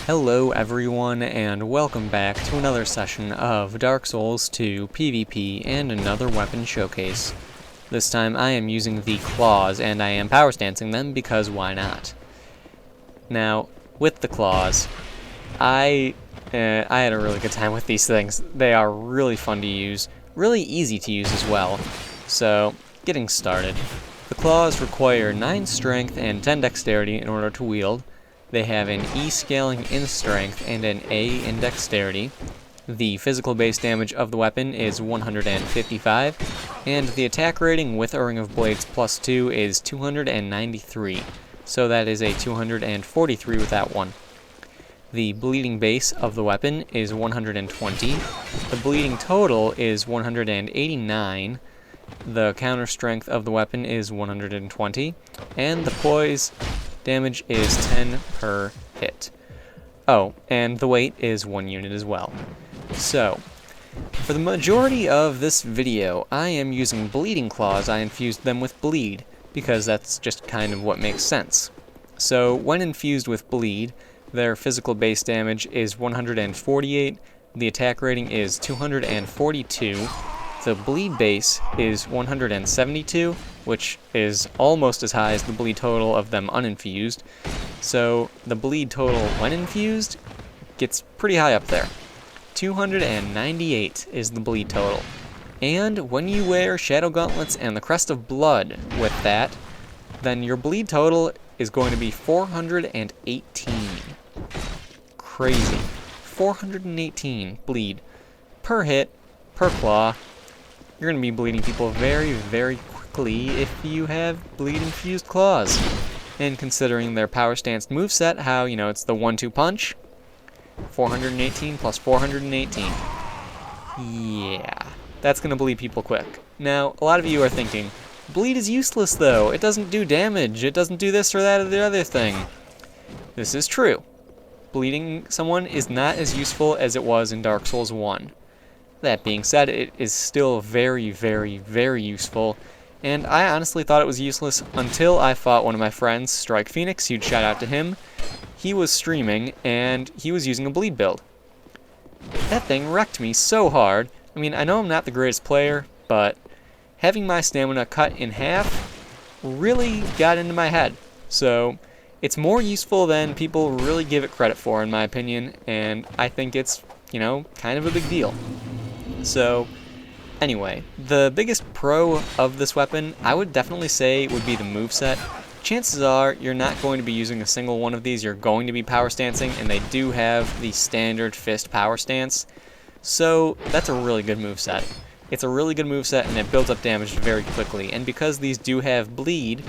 Hello everyone, and welcome back to another session of Dark Souls 2 PvP and another weapon showcase. This time I am using the claws, and I am power stancing them because why not? Now, with the claws, I had a really good time with these things. They are really fun to use, really easy to use as well. So, getting started. The claws require 9 strength and 10 dexterity in order to wield. They have an E scaling in strength and an A in dexterity. The physical base damage of the weapon is 155, and the attack rating with a Ring of Blades +2 is 293, so that is a 243 with that one. The bleeding base of the weapon is 120, the bleeding total is 189, the counter strength of the weapon is 120, and the poise damage is 10 per hit. Oh, and the weight is 1 unit as well. So, for the majority of this video, I am using bleeding claws. I infused them with bleed, because that's just kind of what makes sense. So, when infused with bleed, their physical base damage is 148, the attack rating is 242, the bleed base is 172, which is almost as high as the bleed total of them uninfused. So the bleed total when infused gets pretty high up there. 298 is the bleed total. And when you wear Shadow Gauntlets and the Crest of Blood with that, then your bleed total is going to be 418. Crazy. 418 bleed per hit, per claw. You're going to be bleeding people very, very quickly if you have bleed-infused claws. And considering their power stance moveset, how, it's the 1-2 punch, 418 plus 418. Yeah, that's going to bleed people quick. Now, a lot of you are thinking, bleed is useless though, it doesn't do damage, it doesn't do this or that or the other thing. This is true. Bleeding someone is not as useful as it was in Dark Souls 1. That being said, it is still very, very, very useful, and I honestly thought it was useless until I fought one of my friends, Strike Phoenix. Huge shout out to him. He was streaming, and he was using a bleed build. That thing wrecked me so hard. I mean, I know I'm not the greatest player, but having my stamina cut in half really got into my head. So, it's more useful than people really give it credit for, in my opinion, and I think it's, kind of a big deal. So, anyway, the biggest pro of this weapon, I would definitely say, would be the moveset. Chances are you're not going to be using a single one of these, you're going to be power stancing, and they do have the standard fist power stance. So, that's a really good moveset. It's a really good moveset, and it builds up damage very quickly. And because these do have bleed,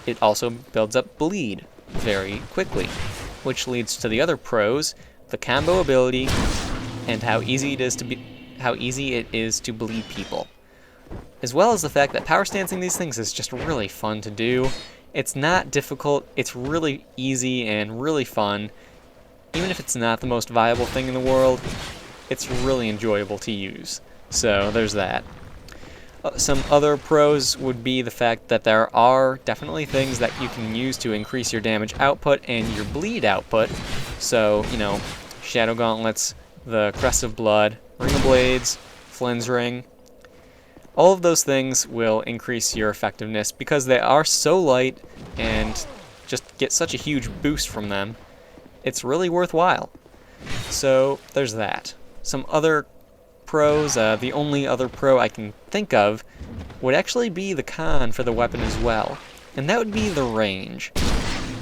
it also builds up bleed very quickly. Which leads to the other pros, the combo ability, and how easy it is to bleed people. As well as the fact that power stancing these things is just really fun to do. It's not difficult, it's really easy and really fun. Even if it's not the most viable thing in the world, it's really enjoyable to use. So there's that. Some other pros would be the fact that there are definitely things that you can use to increase your damage output and your bleed output. So, Shadow Gauntlets, the Crest of Blood, Ring of Blades, Flynn's Ring. All of those things will increase your effectiveness because they are so light and just get such a huge boost from them. It's really worthwhile. So there's that. Some other pros, the only other pro I can think of would actually be the con for the weapon as well, and that would be the range.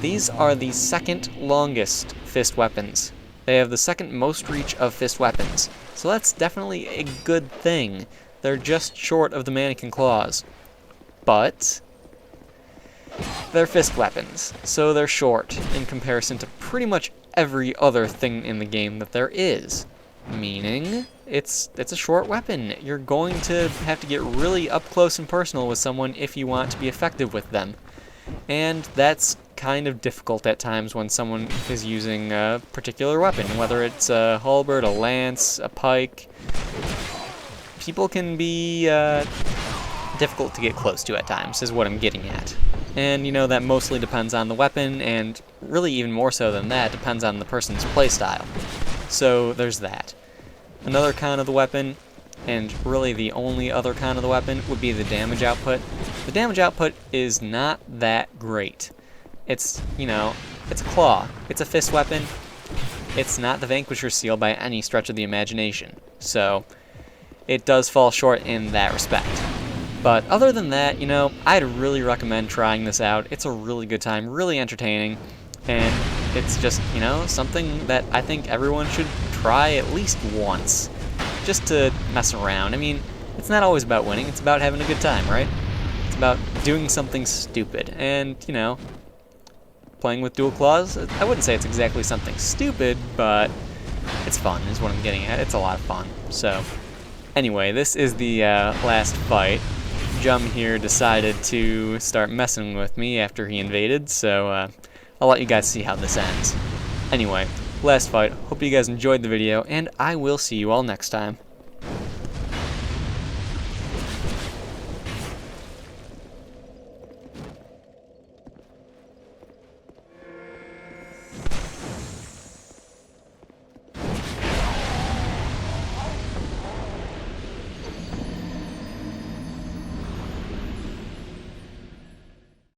These are the second longest fist weapons. They have the second most reach of fist weapons, so that's definitely a good thing. They're just short of the mannequin claws, but they're fist weapons, so they're short in comparison to pretty much every other thing in the game that there is. Meaning, it's a short weapon. You're going to have to get really up close and personal with someone if you want to be effective with them. And that's kind of difficult at times when someone is using a particular weapon, whether it's a halberd, a lance, a pike. People can be difficult to get close to at times, is what I'm getting at. And, that mostly depends on the weapon and really even more so than that, depends on the person's playstyle. So there's that. Another con of the weapon, and really the only other con of the weapon, would be the damage output. The damage output is not that great. It's, you know, it's a claw. It's a fist weapon. It's not the Vanquisher Seal by any stretch of the imagination. So it does fall short in that respect. But other than that, you know, I'd really recommend trying this out. It's a really good time, really entertaining, and it's just, you know, something that I think everyone should try at least once, just to mess around. I mean, it's not always about winning, it's about having a good time, right? It's about doing something stupid, and, you know, playing with dual claws, I wouldn't say it's exactly something stupid, but it's fun, is what I'm getting at. It's a lot of fun. So, anyway, this is the last fight. Jum here decided to start messing with me after he invaded, so I'll let you guys see how this ends. Anyway, last fight. Hope you guys enjoyed the video, and I will see you all next time.